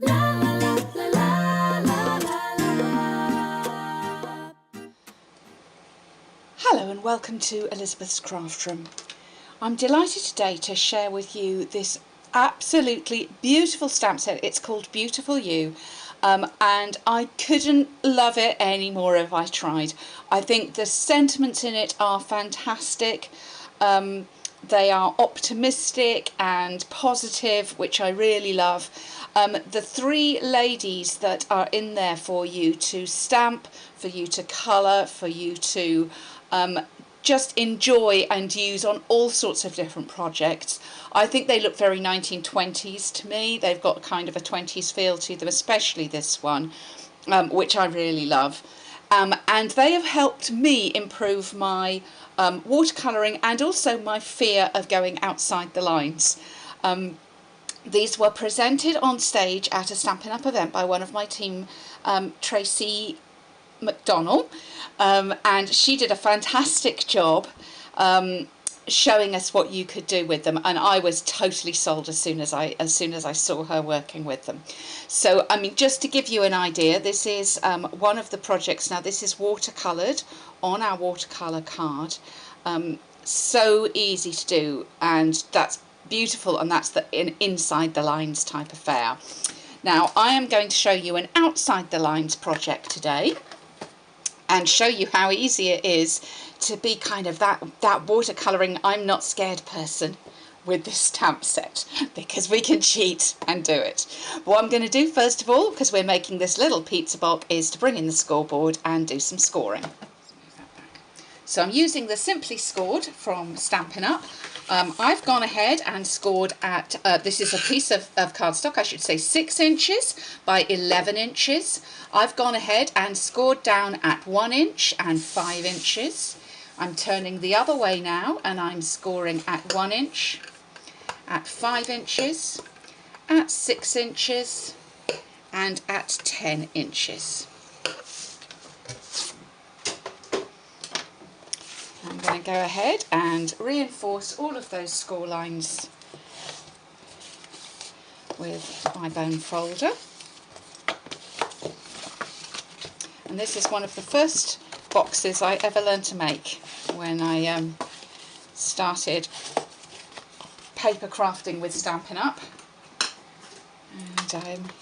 Hello and welcome to Elizabeth's Craft Room. I'm delighted today to share with you this absolutely beautiful stamp set. It's called Beautiful You, and I couldn't love it any more if I tried. I think the sentiments in it are fantastic. They are optimistic and positive, which I really love. The three ladies that are in there for you to stamp, for you to colour, for you to just enjoy and use on all sorts of different projects. I think they look very 1920s to me. They've got kind of a 20s feel to them, especially this one, which I really love. And they have helped me improve my watercolouring and also my fear of going outside the lines. These were presented on stage at a Stampin' Up event by one of my team, Tracy McDonnell, and she did a fantastic job showing us what you could do with them, and I was totally sold as soon as I saw her working with them. So I mean, just to give you an idea, this is one of the projects. Now this is watercoloured on our watercolour card, so easy to do, and that's beautiful, and that's the inside the lines type affair. Now I am going to show you an outside the lines project today and show you how easy it is to be kind of that watercolouring I'm not scared person with this stamp set, because we can cheat and do it. What I'm going to do first of all, because we're making this little pizza box, is to bring in the scoreboard and do some scoring. So I'm using the Simply Scored from Stampin' Up. I've gone ahead and scored at, this is a piece of cardstock, I should say 6 inches by 11 inches. I've gone ahead and scored down at 1 inch and 5 inches. I'm turning the other way now, and I'm scoring at 1 inch, at 5 inches, at 6 inches, and at 10 inches. I'm going to go ahead and reinforce all of those score lines with my bone folder. And this is one of the first boxes I ever learned to make when I started paper crafting with Stampin' Up. And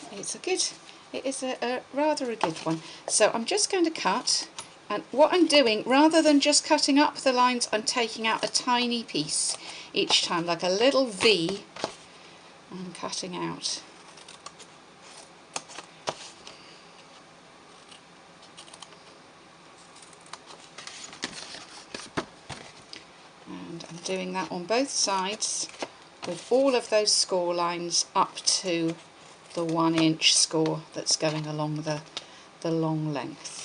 it is a rather a good one. So I'm just going to cut. And what I'm doing, rather than just cutting up the lines, I'm taking out a tiny piece each time, like a little V. I'm cutting out. And I'm doing that on both sides with all of those score lines up to the 1 inch score that's going along the long length.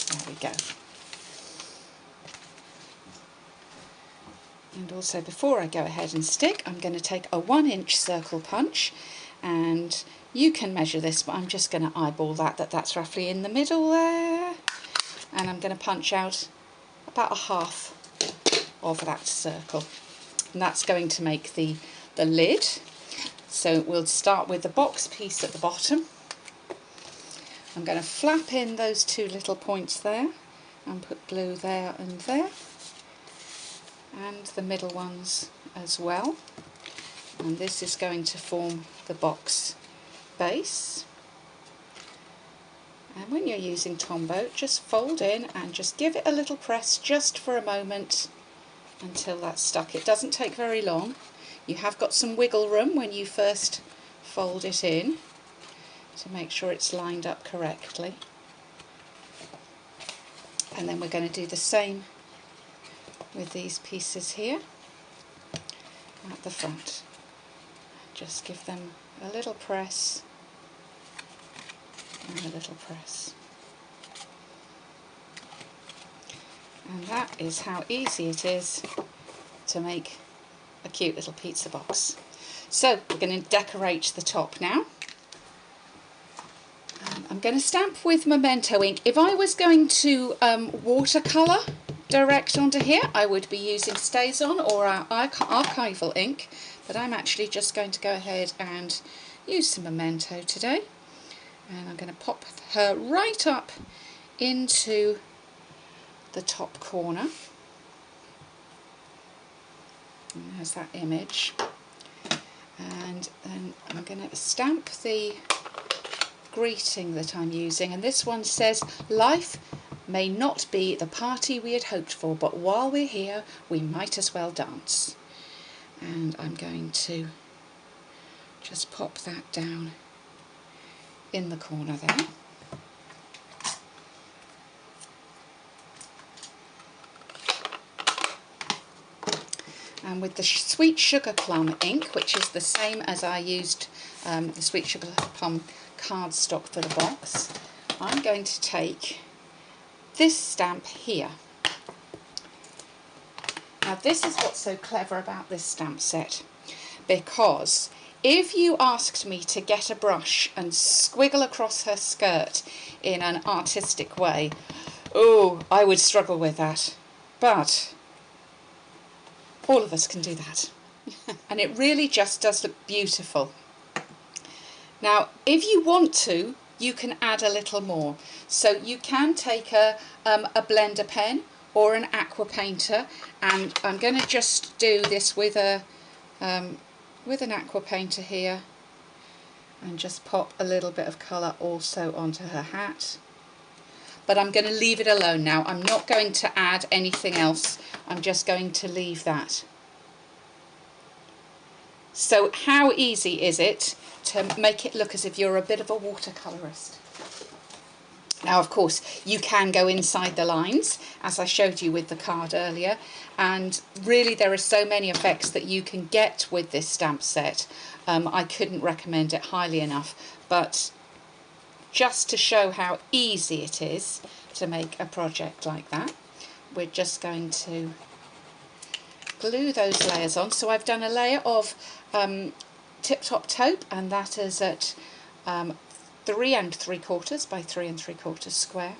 There we go. And also, before I go ahead and stick, I'm going to take a 1 inch circle punch, and you can measure this, but I'm just going to eyeball that's roughly in the middle there, and I'm going to punch out about a half of that circle, and that's going to make the lid. So we'll start with the box piece at the bottom. I'm going to flap in those two little points there and put glue there and there, and the middle ones as well. And this is going to form the box base. And when you're using Tombow, just fold in and just give it a little press just for a moment until that's stuck. It doesn't take very long. You have got some wiggle room when you first fold it in to make sure it's lined up correctly. And then we're going to do the same with these pieces here at the front. Just give them a little press and a little press. And that is how easy it is to make a cute little pizza box. So we're going to decorate the top now. I'm going to stamp with Memento ink. If I was going to watercolour direct onto here, I would be using StazOn or our archival ink, but I'm actually just going to go ahead and use some Memento today. And I'm going to pop her right up into the top corner. And there's that image. And then I'm going to stamp the greeting that I'm using, and this one says, "Life may not be the party we had hoped for, but while we're here we might as well dance." And I'm going to just pop that down in the corner there. And with the Sweet Sugar Plum ink, which is the same as I used the Sweet Sugar Plum cardstock for the box, I'm going to take this stamp here. Now this is what's so clever about this stamp set, because if you asked me to get a brush and squiggle across her skirt in an artistic way, oh, I would struggle with that. But all of us can do that. And it really just does look beautiful. Now, if you want to, you can add a little more. So you can take a blender pen or an aqua painter, and I'm going to just do this with an aqua painter here, and just pop a little bit of colour also onto her hat. But I'm going to leave it alone now. I'm not going to add anything else. I'm just going to leave that. So how easy is it to make it look as if you're a bit of a watercolourist? Now, of course, you can go inside the lines, as I showed you with the card earlier, and really there are so many effects that you can get with this stamp set. I couldn't recommend it highly enough, but just to show how easy it is to make a project like that, we're just going to glue those layers on. So I've done a layer of Tip Top Taupe, and that is at 3 3/4 by 3 3/4 square.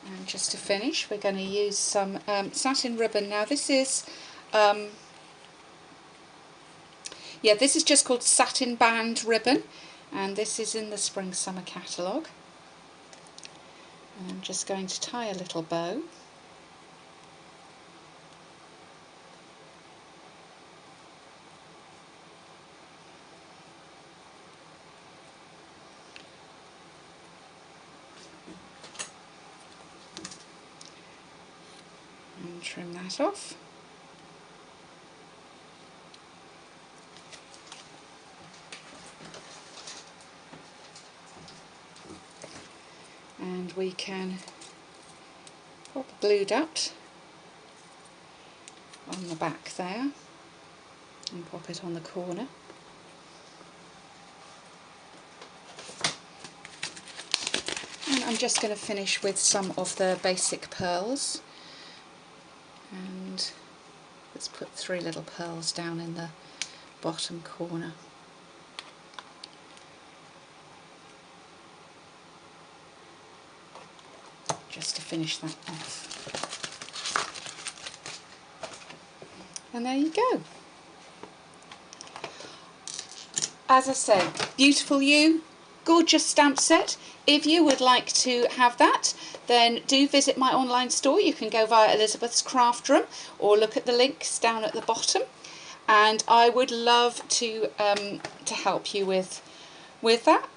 And just to finish, we're going to use some satin ribbon. Now this is this is just called Satin Band ribbon, and this is in the Spring Summer catalogue. And I'm just going to tie a little bow. And trim that off. And we can pop a blue dot on the back there and pop it on the corner. And I'm just going to finish with some of the basic pearls, and let's put 3 little pearls down in the bottom corner. Just to finish that off. And there you go. As I say, beautiful you, gorgeous stamp set. If you would like to have that, then do visit my online store. You can go via Elizabeth's Craft Room or look at the links down at the bottom, and I would love to help you with that.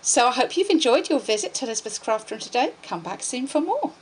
So I hope you've enjoyed your visit to Elizabeth's Craft Room today. Come back soon for more.